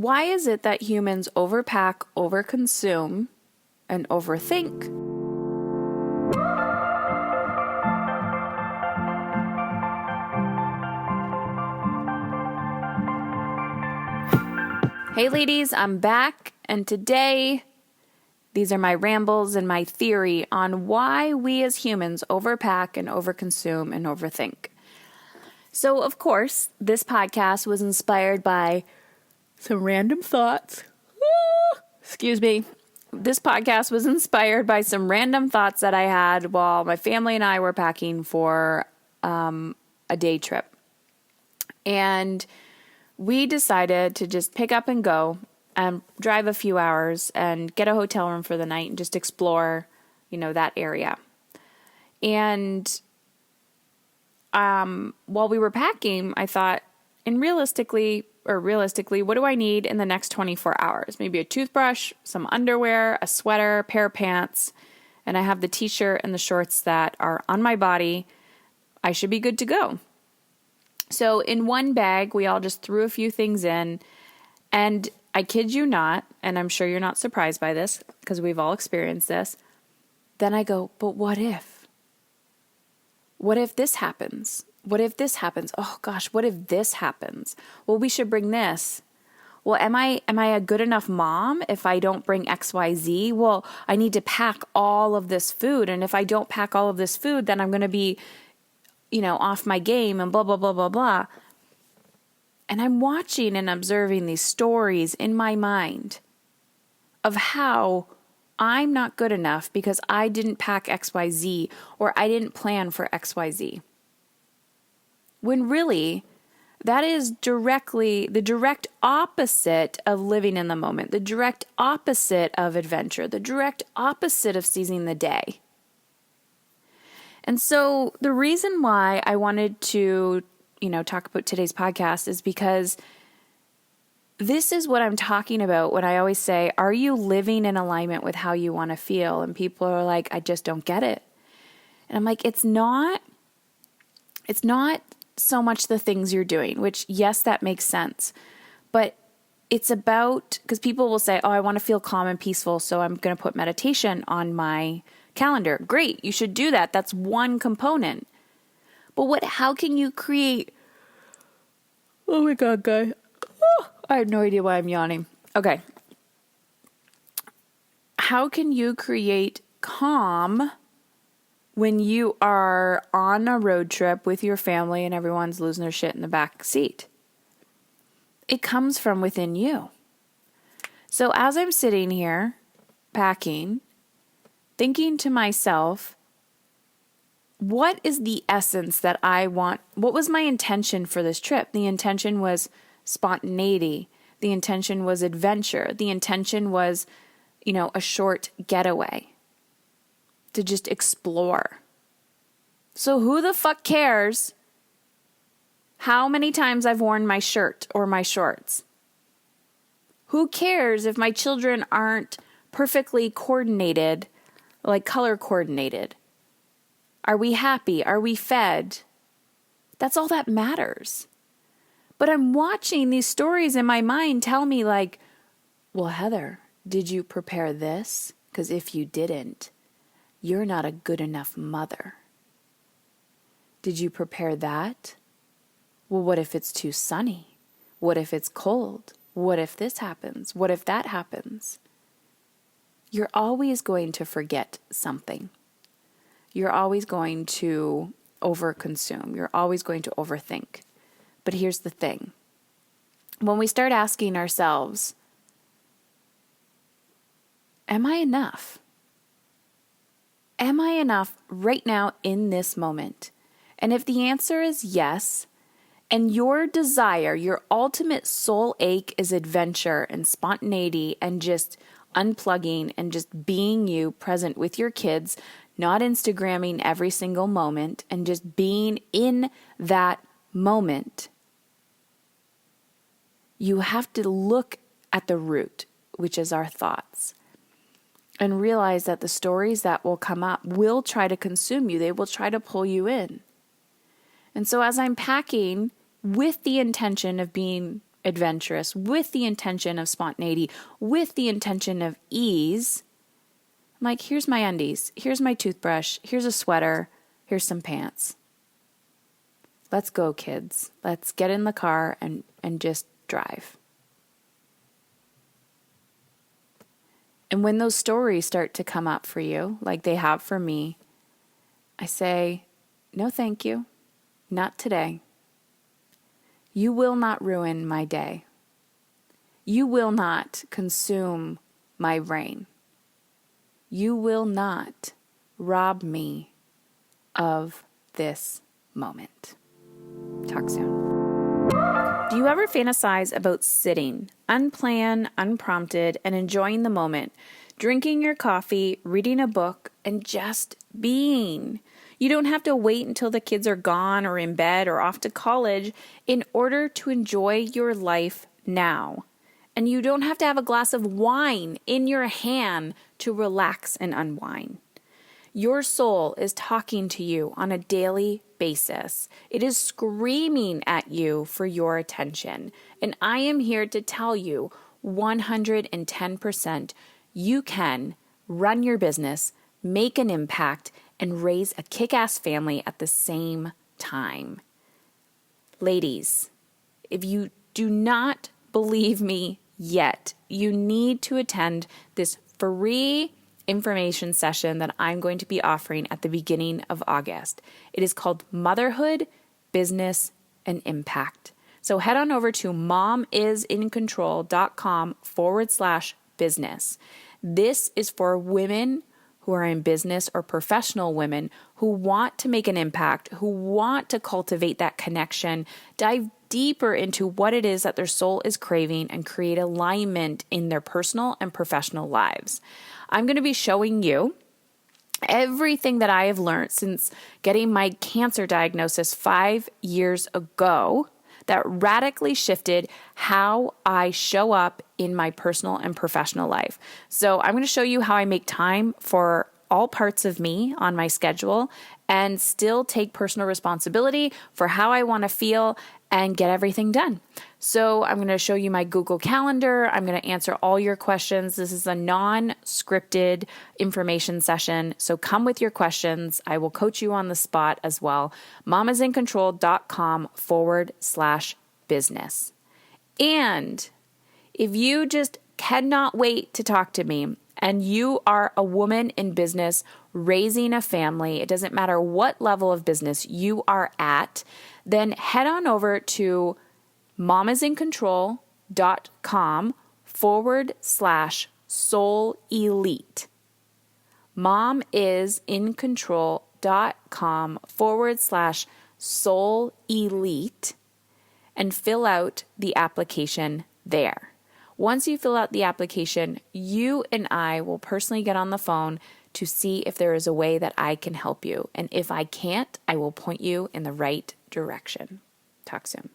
Why is it that humans overpack, overconsume, and overthink? Hey ladies, I'm back, and today these are my rambles and my theory on why we as humans overpack and overconsume and overthink. So, of course, this podcast was inspired by some random thoughts. Excuse me. This podcast was inspired by some random thoughts that I had while my family and I were packing for a day trip. And we decided to just pick up and go and drive a few hours and get a hotel room for the night and just explore, that area. And while we were packing, I thought, realistically, what do I need in the next 24 hours? Maybe a toothbrush, some underwear, a sweater, a pair of pants, and I have the t-shirt and the shorts that are on my body. I should be good to go. So in one bag, we all just threw a few things in, and I kid you not, and I'm sure you're not surprised by this because we've all experienced this. Then I go, but what if? What if this happens? What if this happens? Oh gosh, what if this happens? Well, we should bring this. Well, am I a good enough mom if I don't bring XYZ? Well, I need to pack all of this food, and if I don't pack all of this food, then I'm going to be off my game and blah, blah, blah, blah, blah. And I'm watching and observing these stories in my mind of how I'm not good enough because I didn't pack XYZ or I didn't plan for XYZ. When really, that is the direct opposite of living in the moment, the direct opposite of adventure, the direct opposite of seizing the day. And so the reason why I wanted to, talk about today's podcast is because this is what I'm talking about when I always say, are you living in alignment with how you want to feel? And people are like, I just don't get it. And I'm like, it's not so much the things you're doing, which yes, that makes sense. But it's about, because people will say, oh, I want to feel calm and peaceful, so I'm going to put meditation on my calendar. Great, you should do that. That's one component. But how can you create, oh my God, guy. Oh, I have no idea why I'm yawning. Okay. How can you create calm when you are on a road trip with your family and everyone's losing their shit in the back seat? It comes from within you. So as I'm sitting here packing, thinking to myself, what is the essence that I want? What was my intention for this trip? The intention was spontaneity. The intention was adventure. The intention was, a short getaway to just explore. So who the fuck cares how many times I've worn my shirt or my shorts? Who cares if my children aren't perfectly coordinated, like color coordinated? Are we happy? Are we fed? That's all that matters. But I'm watching these stories in my mind tell me like, well, Heather, did you prepare this? Because if you didn't, you're not a good enough mother. Did you prepare that? Well, what if it's too sunny? What if it's cold? What if this happens? What if that happens? You're always going to forget something. You're always going to overconsume. You're always going to overthink. But here's the thing. When we start asking ourselves, am I enough? Am I enough right now in this moment? And if the answer is yes, and your desire, your ultimate soul ache is adventure and spontaneity and just unplugging and just being you present with your kids, not Instagramming every single moment and just being in that moment, you have to look at the root, which is our thoughts, and realize that the stories that will come up will try to consume you. They will try to pull you in. And so as I'm packing with the intention of being adventurous, with the intention of spontaneity, with the intention of ease, I'm like, here's my undies, here's my toothbrush, here's a sweater, here's some pants. Let's go, kids. Let's get in the car and just drive. And when those stories start to come up for you, like they have for me, I say, no, thank you. Not today. You will not ruin my day. You will not consume my brain. You will not rob me of this moment. Talk soon. Do you ever fantasize about sitting, unplanned, unprompted, and enjoying the moment, drinking your coffee, reading a book, and just being? You don't have to wait until the kids are gone or in bed or off to college in order to enjoy your life now. And you don't have to have a glass of wine in your hand to relax and unwind. Your soul is talking to you on a daily basis. It is screaming at you for your attention. And I am here to tell you 110% you can run your business, make an impact, and raise a kick-ass family at the same time. Ladies, if you do not believe me yet, you need to attend this free information session that I'm going to be offering at the beginning of August. It is called Motherhood, Business, and Impact. So head on over to momisincontrol.com/business. This is for women who are in business or professional women who want to make an impact, who want to cultivate that connection, dive deeper into what it is that their soul is craving, and create alignment in their personal and professional lives. I'm going to be showing you everything that I have learned since getting my cancer diagnosis 5 years ago that radically shifted how I show up in my personal and professional life. So I'm going to show you how I make time for all parts of me on my schedule and still take personal responsibility for how I want to feel and get everything done. So I'm going to show you my Google Calendar. I'm going to answer all your questions. This is a non-scripted information session. So come with your questions. I will coach you on the spot as well. momisincontrol.com/business. And if you just cannot wait to talk to me and you are a woman in business raising a family, it doesn't matter what level of business you are at, then head on over to momisincontrol.com/soul elite. momisincontrol.com/soul elite and fill out the application there. Once you fill out the application, you and I will personally get on the phone to see if there is a way that I can help you. And if I can't, I will point you in the right direction. Talk soon.